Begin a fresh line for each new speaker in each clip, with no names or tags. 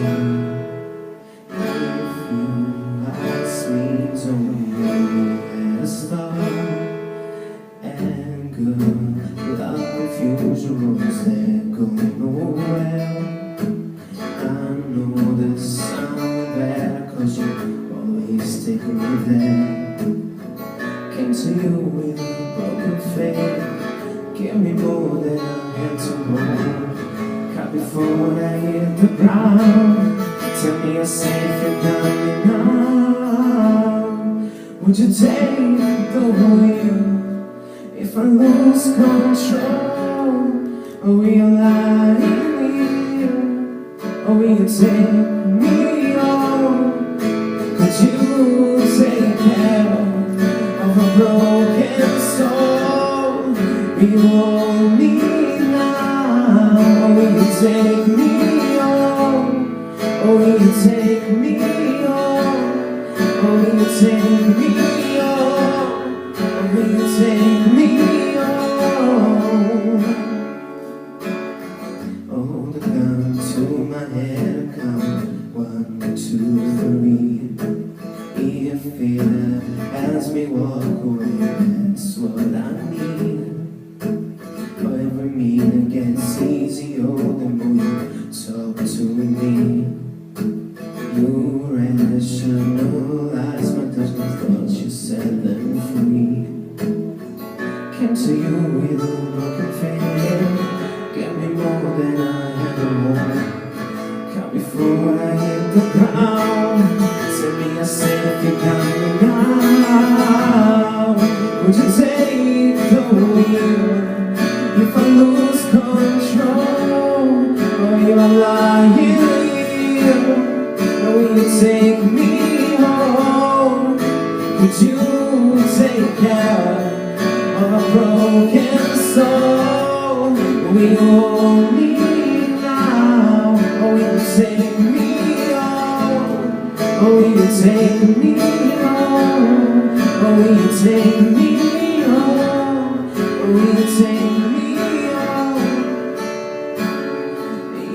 If you ask me, don't know where to start. Anger, love, confusion, roads that go nowhere. I know this sounds bad, 'cause you always take me there. Came to you with a broken faith. Give me more than I had to hold. Caught before I hit the ground. Tell me you're safe, you got me now. Would you take the wheel if I lose control? Or will you lie here? Or will you take me home? Could you take care of a broken soul? Will you hold me now? Or will you take me home? Or will you take me home? Or will you take me home? Or will you take me home? Hold the gun to my head and count 1, 2, 3. If fear has me walk away, that's what I need. For every minute gets easier, the more you talk to me. You rationalize my touch, thoughts, you set them free. Came to you with a broken faith. Give me more than I had to hold. Caught before I hit the ground. Tell me you're safe, you got me now. Would you take the wheel if I lose control? Or you are lying here? Or will you take me home? Could you take care of a broken soul? Will you hold me now? Or will you take me home? Or will you take me home? Or will you take me home? Or will you take me home?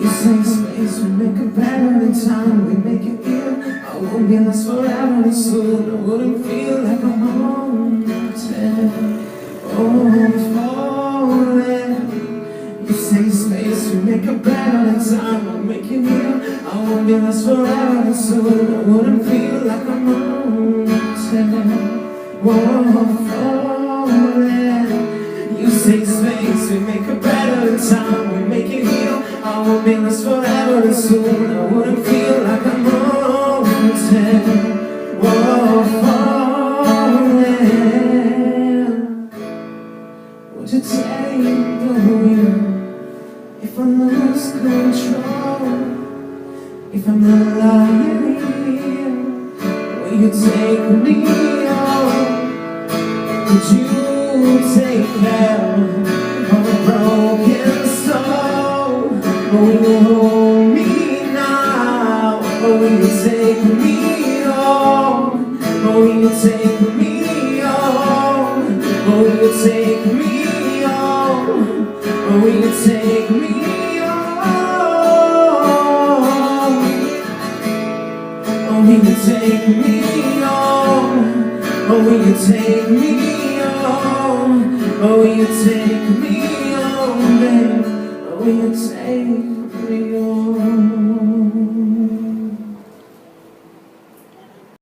You say space, we make it better in time, we make it ill. I won't be lost forever and soon. I wouldn't feel like I'm haunted. Oh, falling. You say space, we make it better in time, I'll make it real. I won't be lost forever and soon. I wouldn't feel like I'm haunted. Oh, falling. You say space, we make it better in time, we make it heal. I won't be lost forever and soon. I wouldn't feel like I'm haunted. Oh, falling. Would you take the wheel if I lose control? If I'm not lying here, will you take me home? Could you take care of a broken soul? Or will you hold me now? Or will you take me home? Or will you take me home? Or will you take me home? Or will you take me home? Or will you take me home? Or will you take me home? Or will you take me home, babe? Or will you take me home?